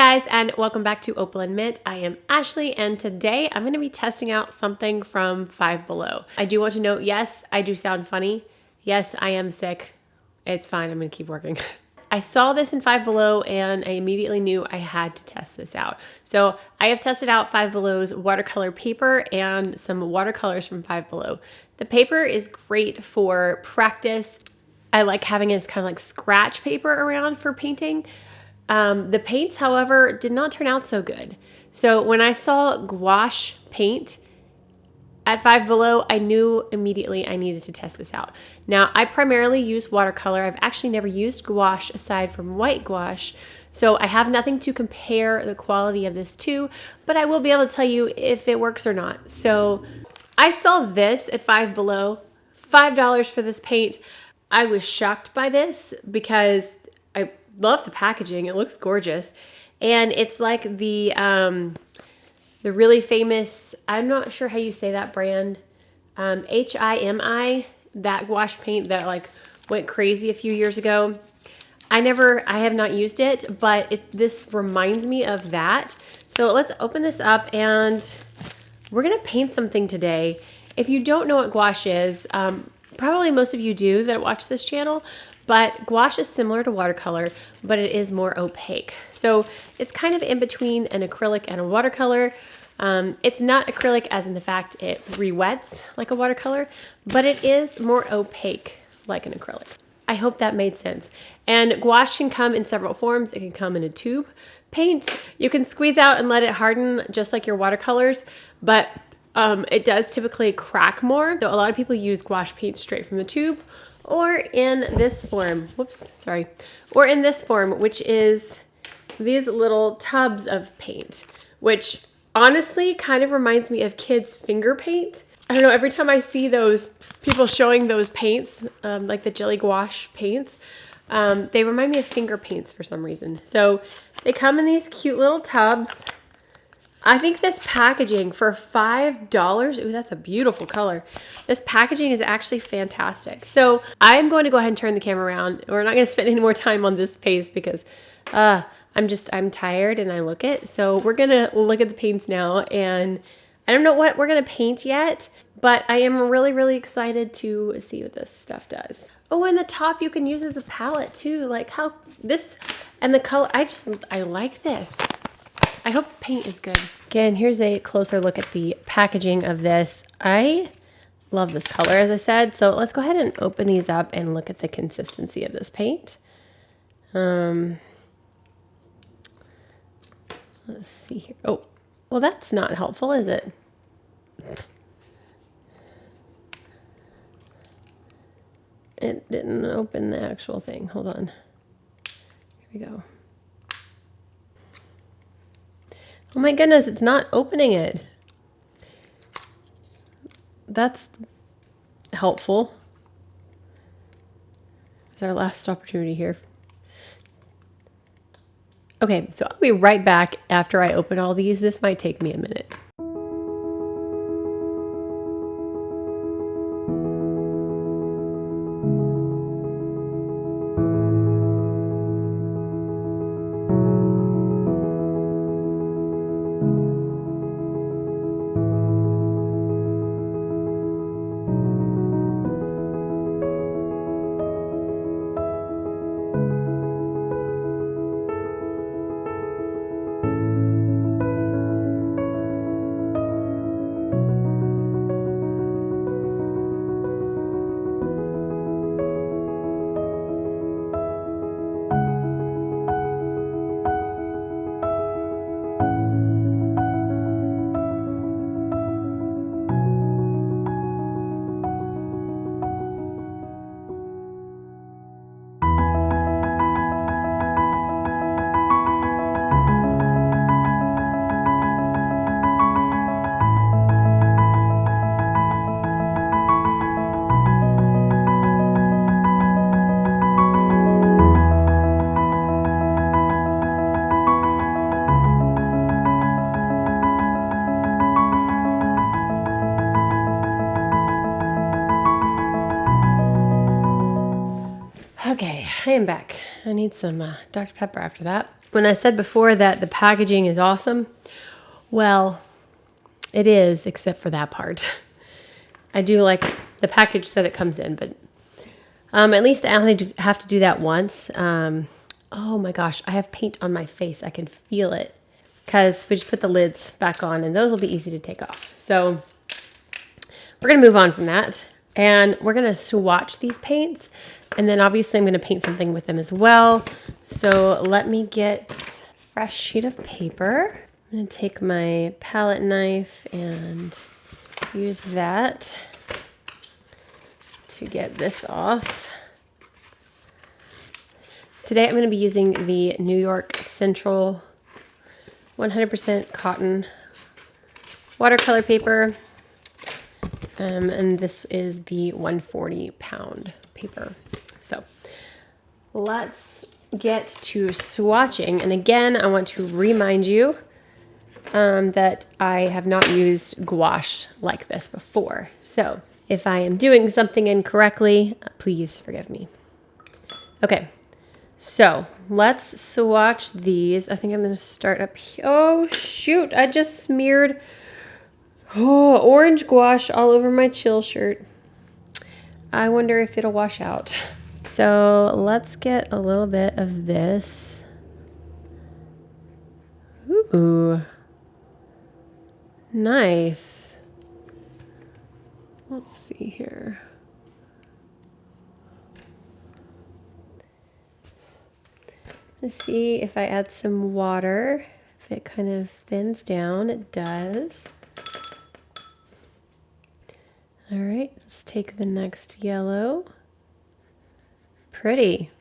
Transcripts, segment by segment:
guys, and welcome back to Opal&Mint. I am Ashley, and today I'm going to be testing out something from Five Below. I do want to note, yes, I do sound funny. Yes, I am sick. It's fine. I'm going to keep working. I saw this in Five Below and I immediately knew I had to test this out. So I have tested out Five Below's watercolor paper and some watercolors from Five Below. The paper is great for practice. I like having it as kind of like scratch paper around for painting. The paints, however, did not turn out so good. So when I saw gouache paint at Five Below, I knew immediately I needed to test this out. Now, I primarily use watercolor. I've actually never used gouache aside from white gouache, so I have nothing to compare the quality of this to, but I will be able to tell you if it works or not. So I saw this at Five Below, $5 for this paint. I was shocked by this because I love the packaging. It looks gorgeous. And it's like the really famous, I'm not sure how you say that brand, HIMI, that gouache paint that like went crazy a few years ago. I have not used it, but this reminds me of that. So let's open this up and we're gonna paint something today. If you don't know what gouache is, probably most of you do that watch this channel, but gouache is similar to watercolor, but it is more opaque. So it's kind of in between an acrylic and a watercolor. It's not acrylic as in the fact it re-wets like a watercolor, but it is more opaque like an acrylic. I hope that made sense. And gouache can come in several forms. It can come in a tube paint. You can squeeze out and let it harden just like your watercolors, but it does typically crack more. So a lot of people use gouache paint straight from the tube, or in this form, or in this form, which is these little tubs of paint, which honestly kind of reminds me of kids' finger paint. I don't know, every time I see those people showing those paints, like the jelly gouache paints, they remind me of finger paints for some reason. So they come in these cute little tubs. I think this packaging for $5, ooh, that's a beautiful color. This packaging is actually fantastic. So I'm going to go ahead and turn the camera around. We're not going to spend any more time on this pace because I'm tired and I look it. So we're going to look at the paints now, and I don't know what we're going to paint yet, but I am really, really excited to see what this stuff does. Oh, and the top you can use as a palette too. Like how this and the color, I like this. I hope the paint is good. Again, here's a closer look at the packaging of this. I love this color, as I said. So let's go ahead and open these up and look at the consistency of this paint. Let's see here. Oh, well, that's not helpful, is it? It didn't open the actual thing. Hold on. Here we go. Oh my goodness, it's not opening it. That's helpful. It's our last opportunity here. Okay, so I'll be right back after I open all these. This might take me a minute. I am back. I need some Dr. Pepper after that. When I said before that the packaging is awesome, well, it is, except for that part. I do like the package that it comes in, but at least I only have to do that once. Oh my gosh, I have paint on my face. I can feel it because we just put the lids back on and those will be easy to take off. So we're going to move on from that and we're going to swatch these paints. And then obviously I'm going to paint something with them as well. So let me get a fresh sheet of paper. I'm going to take my palette knife and use that to get this off. Today I'm going to be using the New York Central 100% cotton watercolor paper. And this is the 140 pound paper. So let's get to swatching. And again, I want to remind you that I have not used gouache like this before. So if I am doing something incorrectly, please forgive me. Okay, so let's swatch these. I think I'm going to start up here. Oh, shoot, I just smeared orange gouache all over my chill shirt. I wonder if it'll wash out. So let's get a little bit of this. Ooh, nice. Let's see here. Let's see if I add some water, if it kind of thins down. It does. All right, let's take the next yellow. Pretty.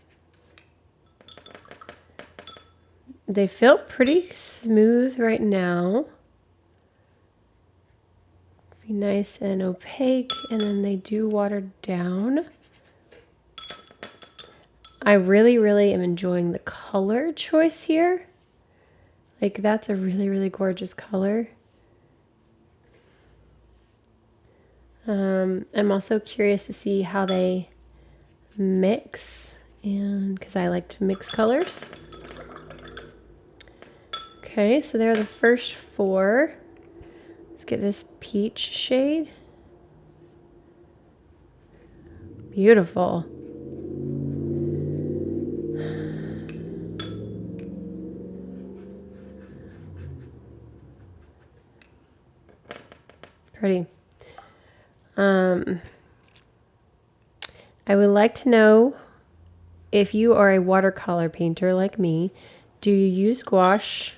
They feel pretty smooth right now. Be nice and opaque, and then they do water down. I really am enjoying the color choice here. Like, that's a really gorgeous color. I'm also curious to see how they mix, and because I like to mix colors. Okay, so there are the first four. Let's get this peach shade. Beautiful. Pretty. I would like to know if you are a watercolor painter like me, do you use gouache?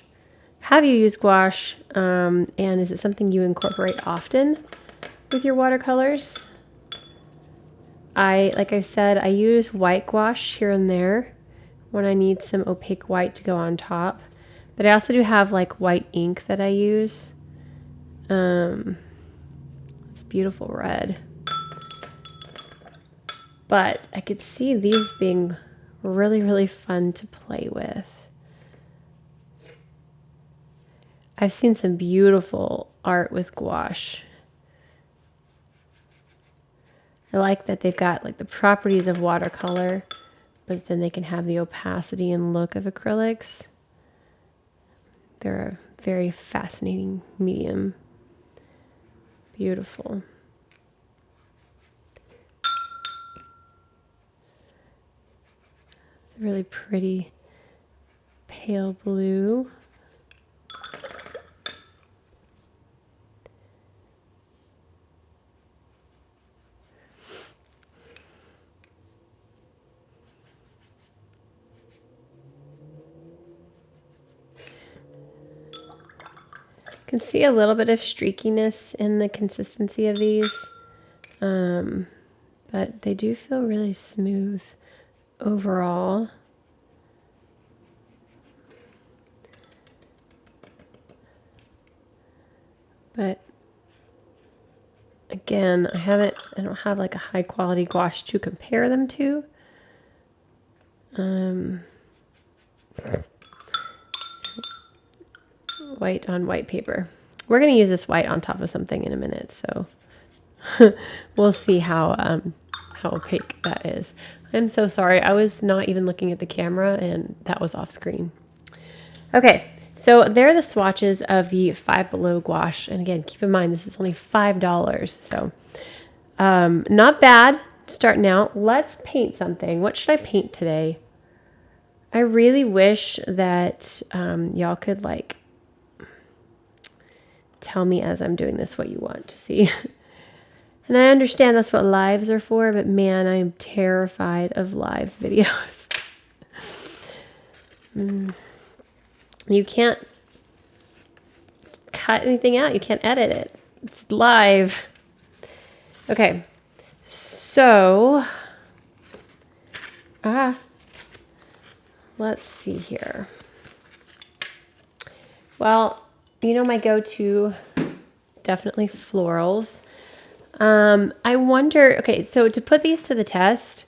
Have you used gouache? And is it something you incorporate often with your watercolors? Like I said, I use white gouache here and there when I need some opaque white to go on top. But I also do have like white ink that I use. It's beautiful red. But I could see these being really fun to play with. I've seen some beautiful art with gouache. I like that they've got like the properties of watercolor, but then they can have the opacity and look of acrylics. They're a very fascinating medium. Beautiful. It's a really pretty pale blue. Can see a little bit of streakiness in the consistency of these, but they do feel really smooth overall. But again, I don't have like a high quality gouache to compare them to. White on white paper. We're going to use this white on top of something in a minute, so we'll see how how opaque that is. I'm so sorry. I was not even looking at the camera and that was off screen. Okay, so there are the swatches of the Five Below gouache. And again, keep in mind, this is only $5. So not bad starting out. Let's paint something. What should I paint today? I really wish that y'all could like tell me as I'm doing this what you want to see. And I understand that's what lives are for, but man, I am terrified of live videos. You can't cut anything out. You can't edit it. It's live. Okay. So, let's see here. Well, you know my go-to, definitely florals. I wonder, okay, so to put these to the test,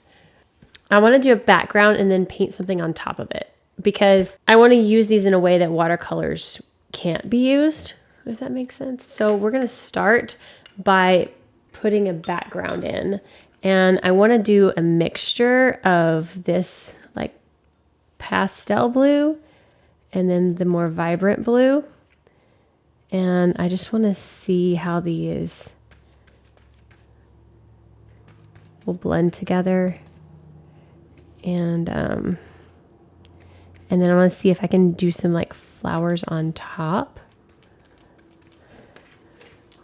I want to do a background and then paint something on top of it because I want to use these in a way that watercolors can't be used, if that makes sense. So we're going to start by putting a background in, and I want to do a mixture of this like pastel blue and then the more vibrant blue. And I just want to see how these will blend together. And then I want to see if I can do some like flowers on top.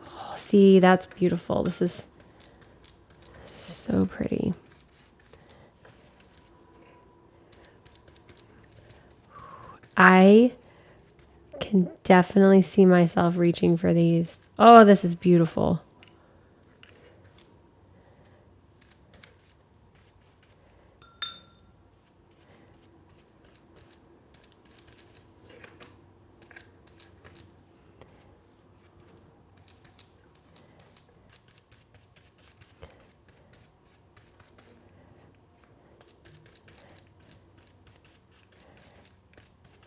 Oh, see, that's beautiful. This is so pretty. I can definitely see myself reaching for these. Oh, this is beautiful.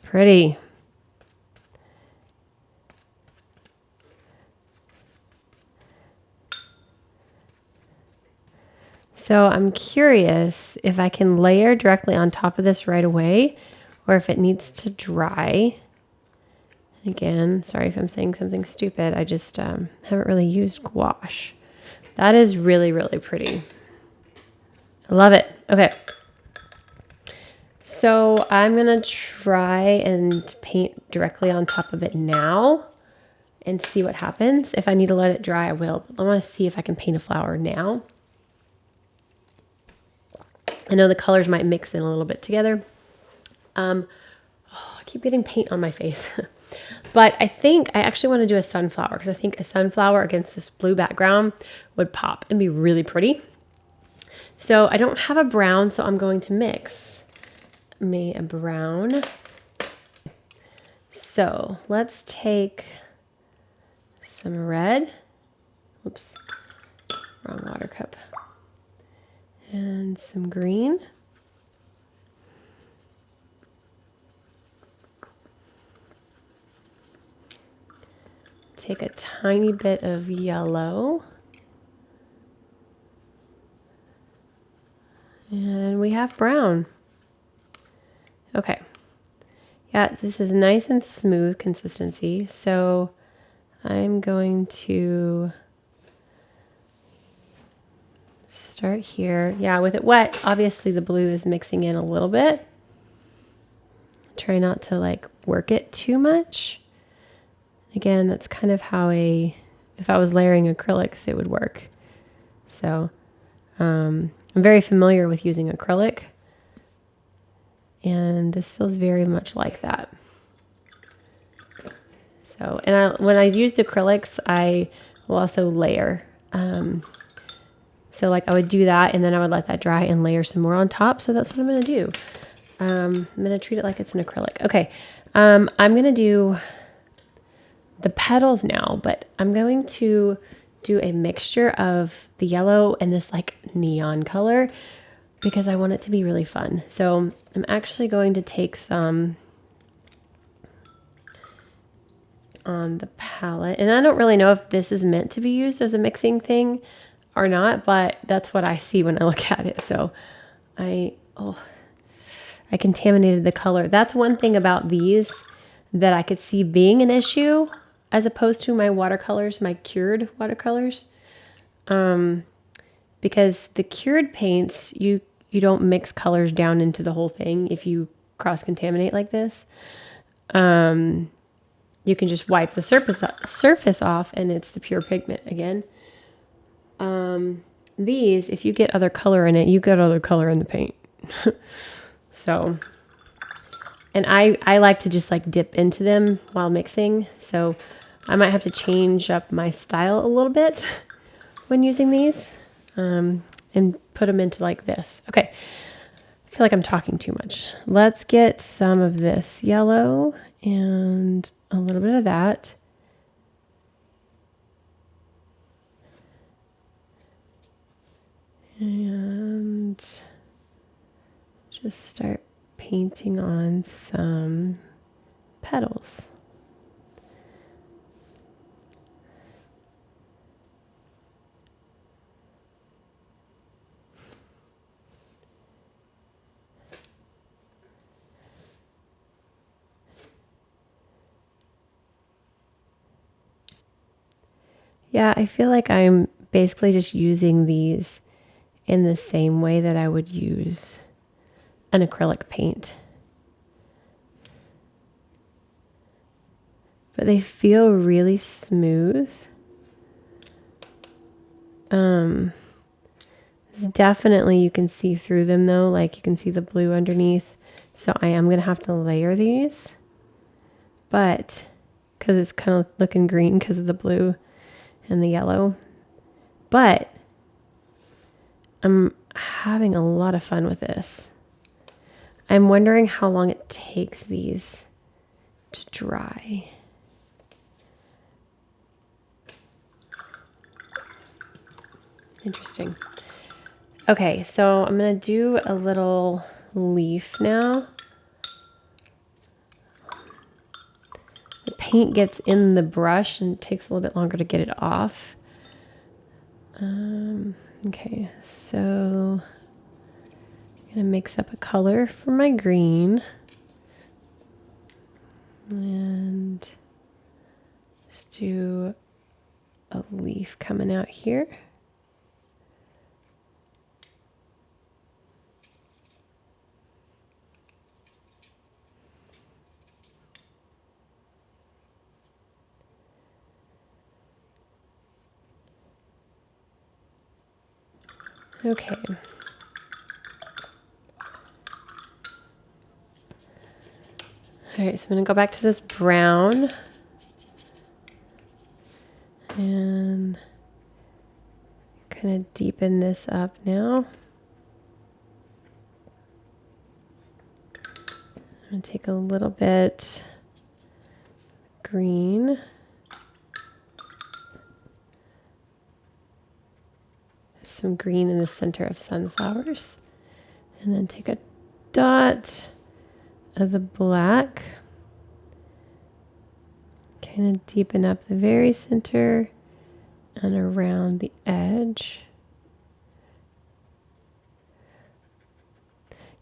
Pretty. So I'm curious if I can layer directly on top of this right away or if it needs to dry. Again, sorry if I'm saying something stupid. I just haven't really used gouache. That is really, really pretty. I love it. Okay. So I'm going to try and paint directly on top of it now and see what happens. If I need to let it dry, I will. I want to see if I can paint a flower now. I know the colors might mix in a little bit together. I keep getting paint on my face. But I think I actually want to do a sunflower because I think a sunflower against this blue background would pop and be really pretty. So I don't have a brown, so I'm going to mix me a brown. So let's take some red. Oops, wrong water cup. And some green. Take a tiny bit of yellow. And we have brown. Okay. Yeah, this is nice and smooth consistency. So I'm going to start here. Yeah, with it wet, obviously the blue is mixing in a little bit. Try not to like work it too much. Again, that's kind of how if I was layering acrylics, it would work. So I'm very familiar with using acrylic. And this feels very much like that. So, and when I used acrylics, I will also layer. So like I would do that and then I would let that dry and layer some more on top. So that's what I'm going to do. I'm going to treat it like it's an acrylic. Okay. I'm going to do the petals now, but I'm going to do a mixture of the yellow and this like neon color because I want it to be really fun. So I'm actually going to take some on the palette, and I don't really know if this is meant to be used as a mixing thing. are not, but that's what I see when I look at it. So I contaminated the color. That's one thing about these that I could see being an issue as opposed to my watercolors, my cured watercolors. Because the cured paints, you don't mix colors down into the whole thing if you cross-contaminate like this. You can just wipe the surface off and it's the pure pigment again. These, if you get other color in it, you get other color in the paint. So, and I like to just like dip into them while mixing. So I might have to change up my style a little bit when using these, and put them into like this. Okay. I feel like I'm talking too much. Let's get some of this yellow and a little bit of that. And just start painting on some petals. Yeah, I feel like I'm basically just using these in the same way that I would use an acrylic paint. But they feel really smooth. Definitely you can see through them though, like you can see the blue underneath. So I am going to have to layer these. But, because it's kind of looking green because of the blue and the yellow. But I'm having a lot of fun with this. I'm wondering how long it takes these to dry. Interesting. Okay, so I'm going to do a little leaf now. The paint gets in the brush and it takes a little bit longer to get it off. Okay, so I'm going to mix up a color for my green. And just do a leaf coming out here. Okay. All right, so I'm going to go back to this brown and kind of deepen this up now. I'm going to take a little bit green. Some green in the center of sunflowers. And then take a dot of the black. Kind of deepen up the very center and around the edge.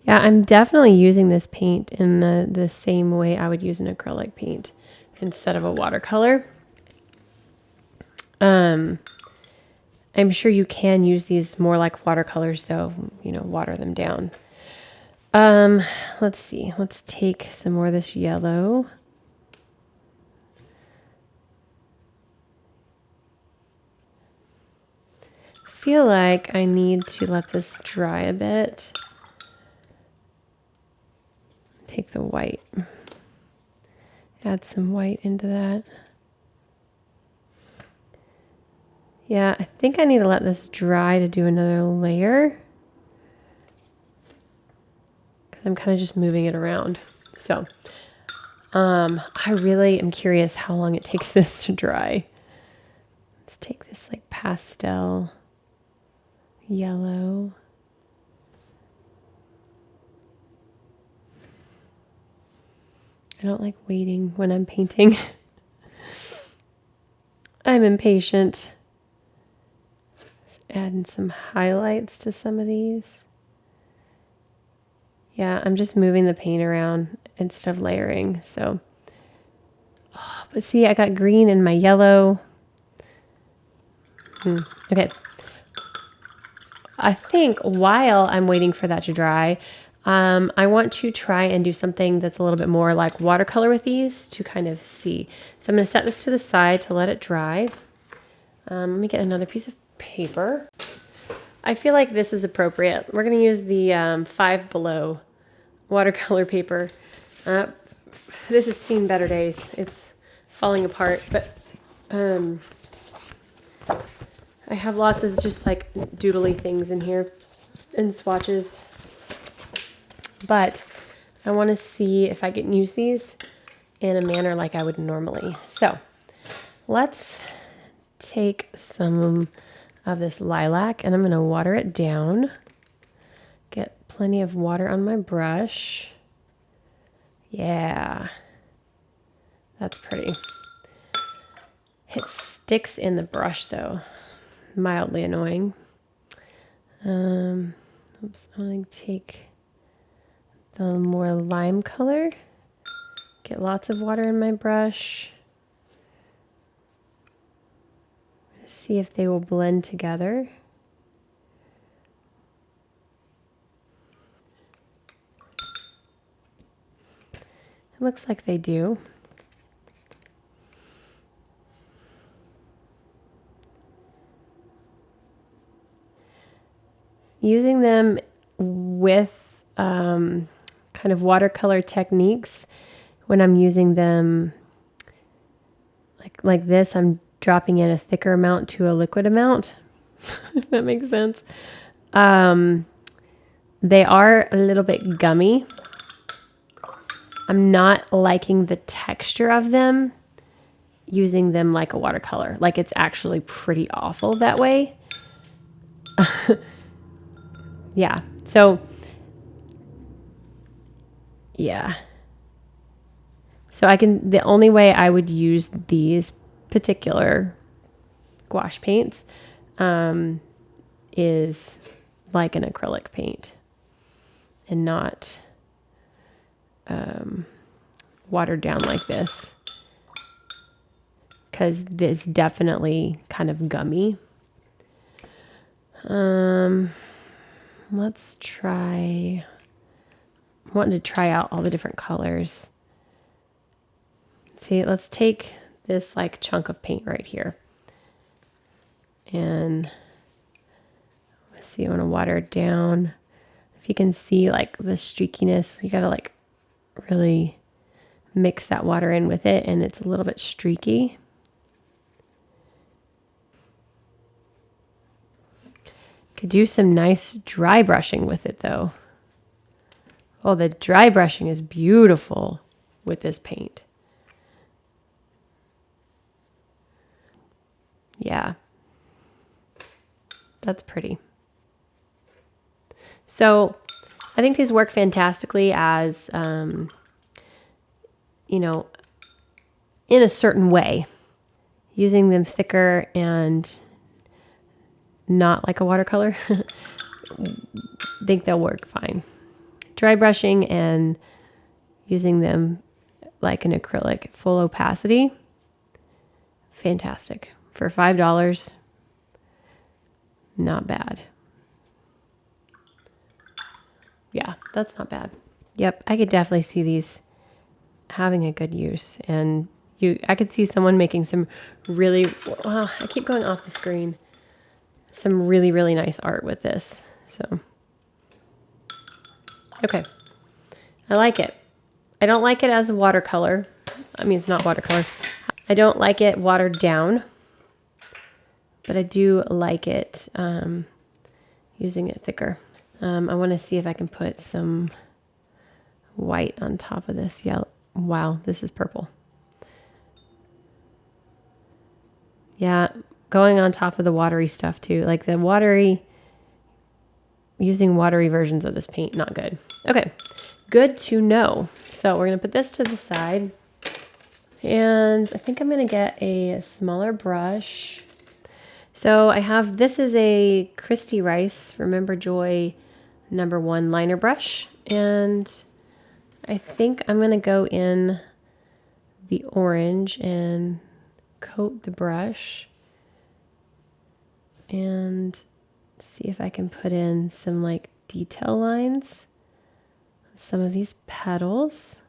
Yeah, I'm definitely using this paint in the same way I would use an acrylic paint instead of a watercolor. I'm sure you can use these more like watercolors though, you know, water them down. Let's see. Let's take some more of this yellow. Feel like I need to let this dry a bit. Take the white. Add some white into that. Yeah, I think I need to let this dry to do another layer. Because I'm kind of just moving it around. So, I really am curious how long it takes this to dry. Let's take this like pastel yellow. I don't like waiting when I'm painting. I'm impatient. adding some highlights to some of these. Yeah, I'm just moving the paint around instead of layering. So, but see, I got green in my yellow. Okay. I think while I'm waiting for that to dry, I want to try and do something that's a little bit more like watercolor with these to kind of see. So I'm going to set this to the side to let it dry. Let me get another piece of paper. I feel like this is appropriate. We're going to use the 5 Below watercolor paper. This has seen better days. It's falling apart, but I have lots of just like doodly things in here and swatches. But I want to see if I can use these in a manner like I would normally. So let's take some of this lilac and I'm going to water it down. Get plenty of water on my brush. Yeah, that's pretty. It sticks in the brush though. Mildly annoying. Oops, I'm going to take the more lime color. Get lots of water in my brush. See if they will blend together. It looks like they do. Using them with kind of watercolor techniques, when I'm using them like this, I'm dropping in a thicker amount to a liquid amount, if that makes sense. They are a little bit gummy. I'm not liking the texture of them using them like a watercolor. Like it's actually pretty awful that way. Yeah. So, yeah. So the only way I would use these particular gouache paints is like an acrylic paint and not watered down like this, because it's definitely kind of gummy. Let's try, I'm wanting to try out all the different colors. See, let's take this like chunk of paint right here. And let's see, I want to water it down. If you can see like the streakiness, you got to like really mix that water in with it, and it's a little bit streaky. Could do some nice dry brushing with it though. Oh, the dry brushing is beautiful with this paint. Yeah, that's pretty. So I think these work fantastically as, you know, in a certain way, using them thicker and not like a watercolor. I think they'll work fine. Dry brushing and using them like an acrylic, full opacity, fantastic. For $5, not bad. Yeah, that's not bad. Yep, I could definitely see these having a good use. And I could see someone making some really, well, I keep going off the screen, some really, really nice art with this. So, okay. I like it. I don't like it as a watercolor. I mean, it's not watercolor. I don't like it watered down, but I do like it using it thicker. I want to see if I can put some white on top of this yellow. Wow, this is purple. Yeah, going on top of the watery stuff too. Like the watery, using watery versions of this paint, not good. Okay, good to know. So we're going to put this to the side. And I think I'm going to get a smaller brush. So I have, this is a Christy Rice Remember Joy #1 liner brush. And I think I'm going to go in the orange and coat the brush and see if I can put in some like detail lines on some of these petals.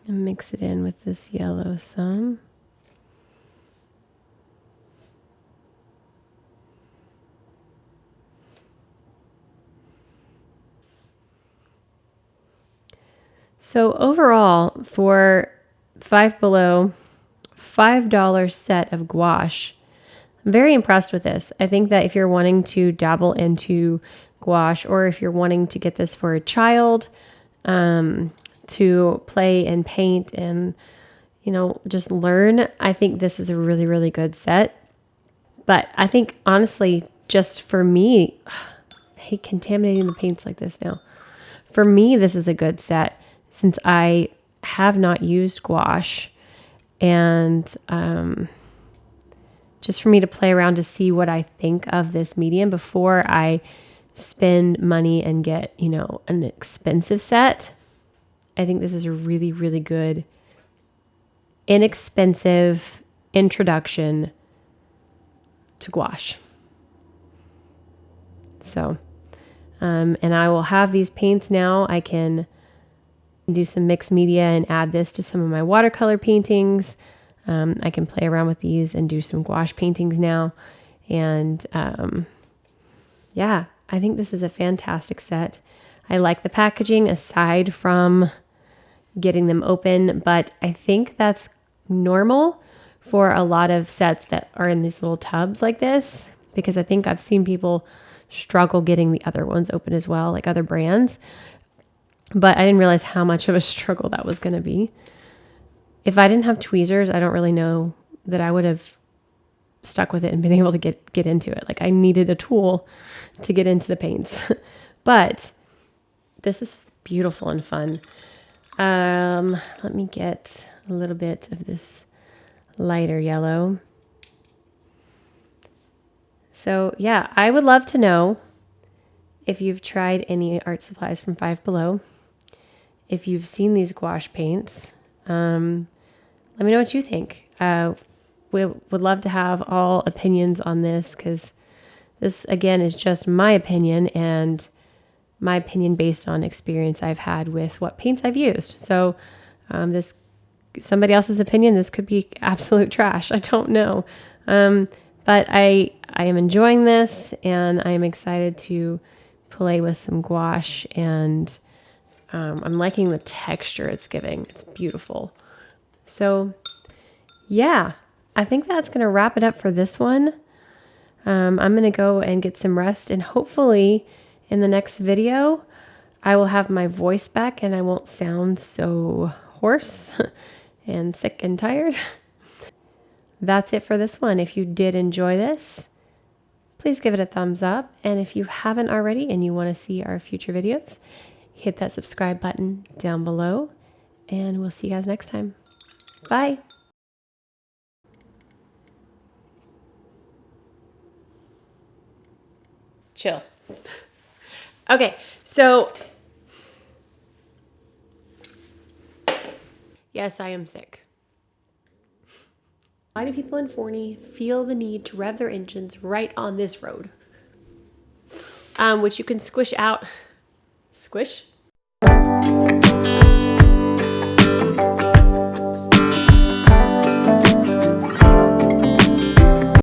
And mix it in with this yellow some. So overall, for Five Below, $5 set of gouache, I'm very impressed with this. I think that if you're wanting to dabble into gouache, or if you're wanting to get this for a child, to play and paint and, you know, just learn, I think this is a really, really good set. But I think honestly, just for me, I hate contaminating the paints like this now. For me, this is a good set since I have not used gouache, and just for me to play around to see what I think of this medium before I spend money and get, you know, an expensive set. I think this is a really, really good, inexpensive introduction to gouache. So, and I will have these paints now. I can do some mixed media and add this to some of my watercolor paintings. I can play around with these and do some gouache paintings now. And yeah, I think this is a fantastic set. I like the packaging aside from getting them open, but I think that's normal for a lot of sets that are in these little tubs like this, because I think I've seen people struggle getting the other ones open as well, like other brands. But I didn't realize how much of a struggle that was going to be. If I didn't have tweezers, I don't really know that I would have stuck with it and been able to get into it. Like I needed a tool to get into the paints. But this is beautiful and fun. Let me get a little bit of this lighter yellow. So yeah, I would love to know if you've tried any art supplies from Five Below, if you've seen these gouache paints. Let me know what you think. We would love to have all opinions on this, because this, again, is just my opinion, and my opinion based on experience I've had with what paints I've used. So this, somebody else's opinion, this could be absolute trash. I don't know. But I am enjoying this, and I am excited to play with some gouache, and I'm liking the texture it's giving. It's beautiful. So yeah, I think that's going to wrap it up for this one. I'm going to go and get some rest, and hopefully in the next video, I will have my voice back and I won't sound so hoarse and sick and tired. That's it for this one. If you did enjoy this, please give it a thumbs up. And if you haven't already and you want to see our future videos, hit that subscribe button down below, and we'll see you guys next time. Bye. Chill. Okay, so yes, I am sick. Why do people in Forney feel the need to rev their engines right on this road? Which you can squish out. Squish?